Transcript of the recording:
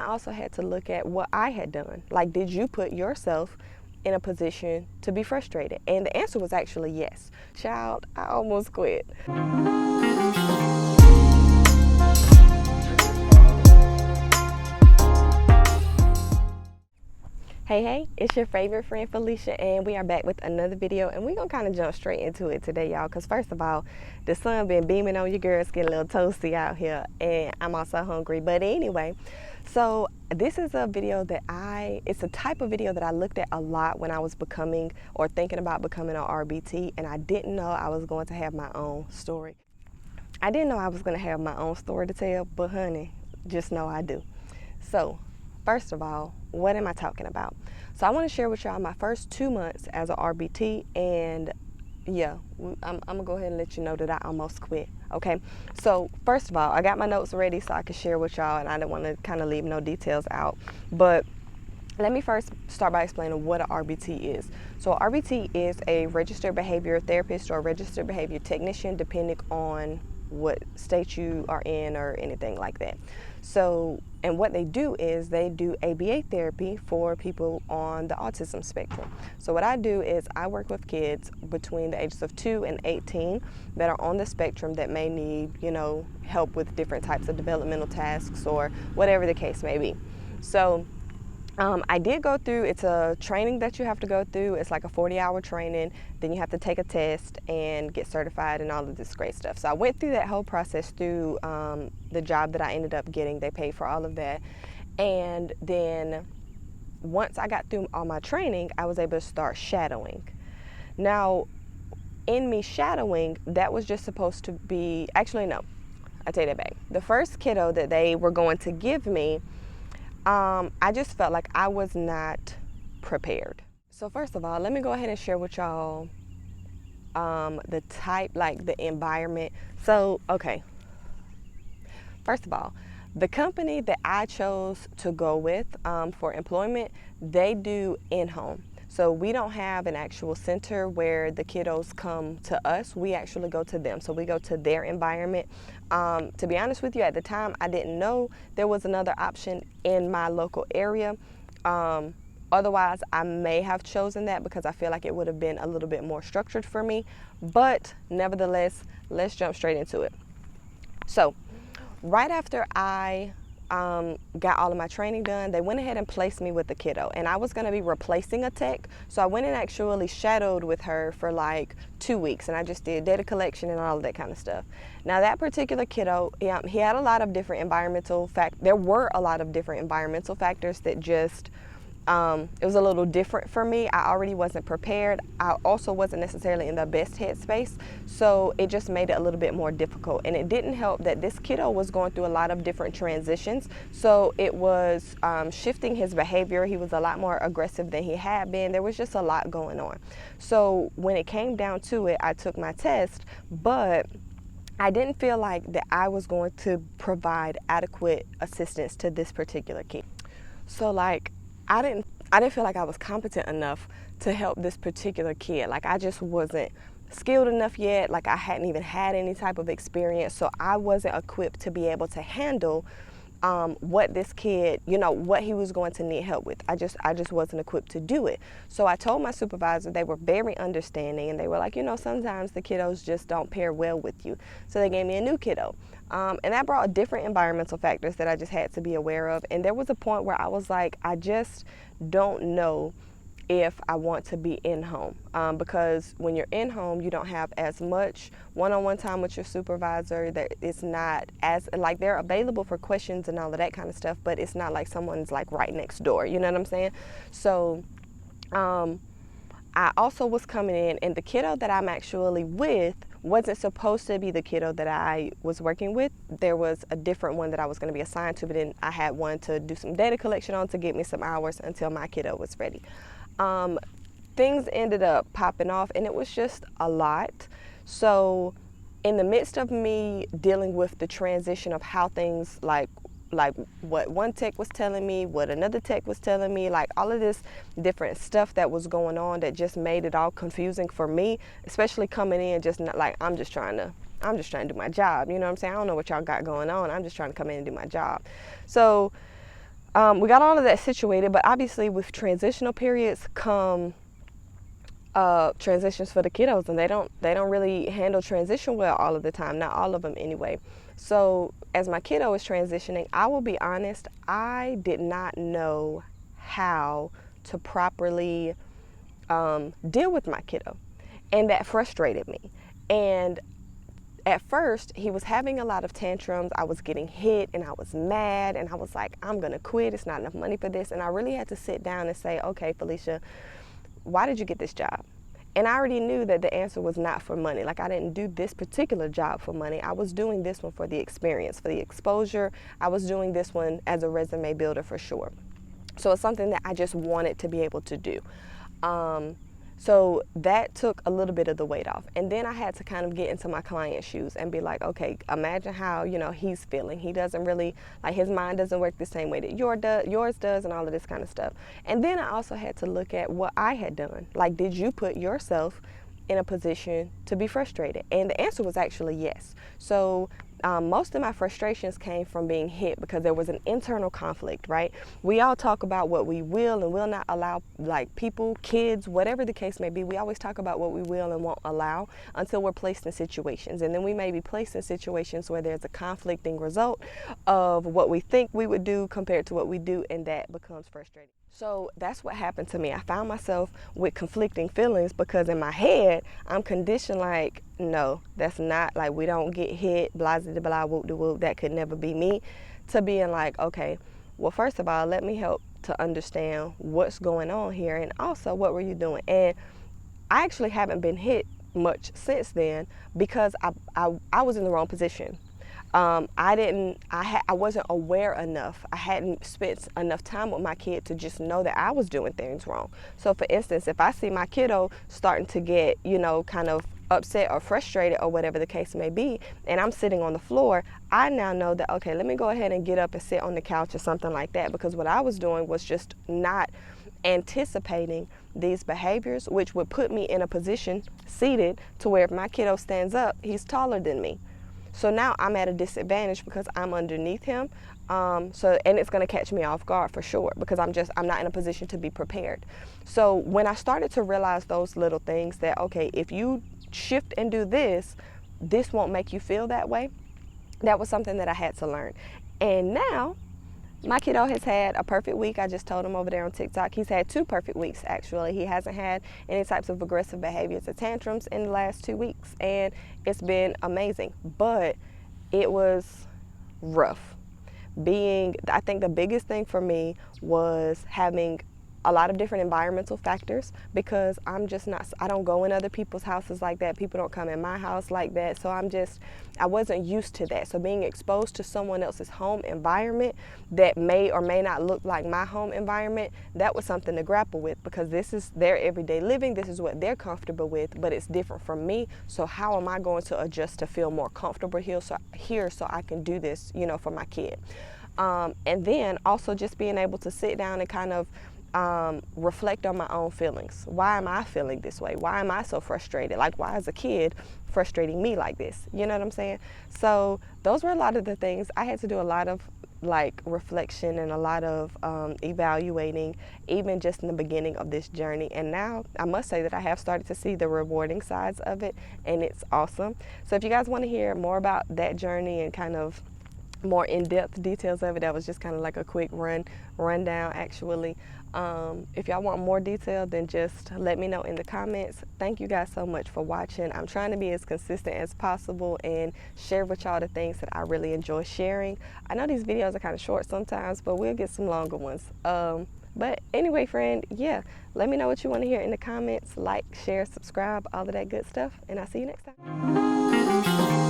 I also had to look at what I had done. Like, did you put yourself in a position to be frustrated? And the answer was actually yes. Child, I almost quit. Hey, it's your favorite friend Felicia, and we are back with another video, and we're gonna kind of jump straight into it today, y'all, because first of all, the sun been beaming on your girls, getting a little toasty out here, and I'm also hungry. But anyway, so this is a video that it's a type of video that I looked at a lot when I was becoming or thinking about becoming an RBT, and I didn't know I was going to have my own story. I didn't know I was going to have my own story to tell, but honey, just know I do. So first of all, what am I talking about? So I want to share with y'all my first 2 months as an RBT, and yeah, I'm gonna go ahead and let you know that I almost quit. Okay, so first of all, I got my notes ready so I could share with y'all, and I didn't want to kind of leave no details out. But let me first start by explaining what a RBT is. So a RBT is a registered behavior therapist or a registered behavior technician, depending on what state you are in or anything like that. So, and what they do is they do ABA therapy for people on the autism spectrum. So what I do is I work with kids between the ages of 2 and 18 that are on the spectrum that may need, help with different types of developmental tasks or whatever the case may be. So I did go through, it's a training that you have to go through. It's like a 40-hour training. Then you have to take a test and get certified and all of this great stuff. So I went through that whole process through the job that I ended up getting. They paid for all of that. And then once I got through all my training, I was able to start shadowing. Now, in me shadowing, that was just supposed to be, actually no, I take that back. The first kiddo that they were going to give me, I just felt like I was not prepared. So first of all, let me go ahead and share with y'all the type, like the environment. So, okay. First of all, the company that I chose to go with for employment, they do in-home. So we don't have an actual center where the kiddos come to us. We actually go to them. So we go to their environment. To be honest with you, at the time, I didn't know there was another option in my local area. Otherwise, I may have chosen that because I feel like it would have been a little bit more structured for me. But nevertheless, let's jump straight into it. So right after I got all of my training done, they went ahead and placed me with the kiddo, and I was going to be replacing a tech, so I went and actually shadowed with her for like 2 weeks, and I just did data collection and all of that kind of stuff. Now that particular kiddo, he had a lot of different there were a lot of different environmental factors that just it was a little different for me. I already wasn't prepared. I also wasn't necessarily in the best headspace, so it just made it a little bit more difficult. And it didn't help that this kiddo was going through a lot of different transitions, so it was shifting his behavior. He was a lot more aggressive than he had been. There was just a lot going on. So when it came down to it, I took my test, but I didn't feel like that I was going to provide adequate assistance to this particular kid. So like, I didn't feel like I was competent enough to help this particular kid. Like, I just wasn't skilled enough yet. Like, I hadn't even had any type of experience, so I wasn't equipped to be able to handle what this kid, what he was going to need help with. I just wasn't equipped to do it. So I told my supervisor. They were very understanding, and they were like, sometimes the kiddos just don't pair well with you. So they gave me a new kiddo. And that brought different environmental factors that I just had to be aware of. And there was a point where I was like, I just don't know if I want to be in home, because when you're in home, you don't have as much one-on-one time with your supervisor. That it's not as like, they're available for questions and all of that kind of stuff, but it's not like someone's like right next door. You know what I'm saying? So I also was coming in, and the kiddo that I'm actually with wasn't supposed to be the kiddo that I was working with. There was a different one that I was going to be assigned to, but then I had one to do some data collection on to get me some hours until my kiddo was ready. Things ended up popping off, and it was just a lot. So in the midst of me dealing with the transition of how things like what one tech was telling me, what another tech was telling me, like all of this different stuff that was going on that just made it all confusing for me, especially coming in just not like, I'm just trying to do my job. You know what I'm saying? I don't know what y'all got going on. I'm just trying to come in and do my job. So we got all of that situated, but obviously with transitional periods come transitions for the kiddos, and they don't really handle transition well all of the time, not all of them anyway. So as my kiddo was transitioning, I will be honest, I did not know how to properly deal with my kiddo, and that frustrated me. And at first, he was having a lot of tantrums. I was getting hit and I was mad, and I was like, I'm gonna quit. It's not enough money for this. And I really had to sit down and say, okay, Felicia, why did you get this job? And I already knew that the answer was not for money. Like, I didn't do this particular job for money. I was doing this one for the experience, for the exposure. I was doing this one as a resume builder for sure. So it's something that I just wanted to be able to do. So that took a little bit of the weight off. And then I had to kind of get into my client's shoes and be like, okay, imagine how, he's feeling. He doesn't really, like, his mind doesn't work the same way that yours does, and all of this kind of stuff. And then I also had to look at what I had done. Like, did you put yourself in a position to be frustrated? And the answer was actually yes. So most of my frustrations came from being hit because there was an internal conflict, right? We all talk about what we will and will not allow, like people, kids, whatever the case may be. We always talk about what we will and won't allow until we're placed in situations. And then we may be placed in situations where there's a conflicting result of what we think we would do compared to what we do, and that becomes frustrating. So that's what happened to me. I found myself with conflicting feelings because in my head, I'm conditioned like, no, that's not, like, we don't get hit, blah, blah, blah, whoop, de whoop, that could never be me, to being like, okay, well, first of all, let me help to understand what's going on here, and also, what were you doing? And I actually haven't been hit much since then because I was in the wrong position. I wasn't aware enough. I hadn't spent enough time with my kid to just know that I was doing things wrong. So for instance, if I see my kiddo starting to get, kind of upset or frustrated or whatever the case may be, and I'm sitting on the floor, I now know that, okay, let me go ahead and get up and sit on the couch or something like that, because what I was doing was just not anticipating these behaviors, which would put me in a position seated to where if my kiddo stands up, he's taller than me. So now I'm at a disadvantage because I'm underneath him. And it's going to catch me off guard for sure, because I'm not in a position to be prepared. So when I started to realize those little things, that, okay, if you shift and do this, this won't make you feel that way. That was something that I had to learn. And now my kiddo has had a perfect week. I just told him over there on TikTok, he's had 2 perfect weeks, actually. He hasn't had any types of aggressive behaviors or tantrums in the last 2 weeks, and it's been amazing. But it was rough. I think the biggest thing for me was having a lot of different environmental factors, because I don't go in other people's houses like that. People don't come in my house like that. So I wasn't used to that. So being exposed to someone else's home environment that may or may not look like my home environment, that was something to grapple with, because this is their everyday living. This is what they're comfortable with, but it's different from me. So how am I going to adjust to feel more comfortable here so I can do this, for my kid? And then also just being able to sit down and kind of reflect on my own feelings. Why am I feeling this way? Why am I so frustrated? Like, why is a kid frustrating me like this? You know what I'm saying? So those were a lot of the things. I had to do a lot of reflection and a lot of evaluating, even just in the beginning of this journey. And now I must say that I have started to see the rewarding sides of it, and it's awesome. So if you guys want to hear more about that journey and kind of more in-depth details of it, that was just kind of like a quick rundown actually. If y'all want more detail, then just let me know in the comments. Thank you guys so much for watching. I'm trying to be as consistent as possible and share with y'all the things that I really enjoy sharing. I know these videos are kind of short sometimes, but we'll get some longer ones. But anyway, friend, yeah, let me know what you want to hear in the comments. Like, share, subscribe, all of that good stuff, and I'll see you next time.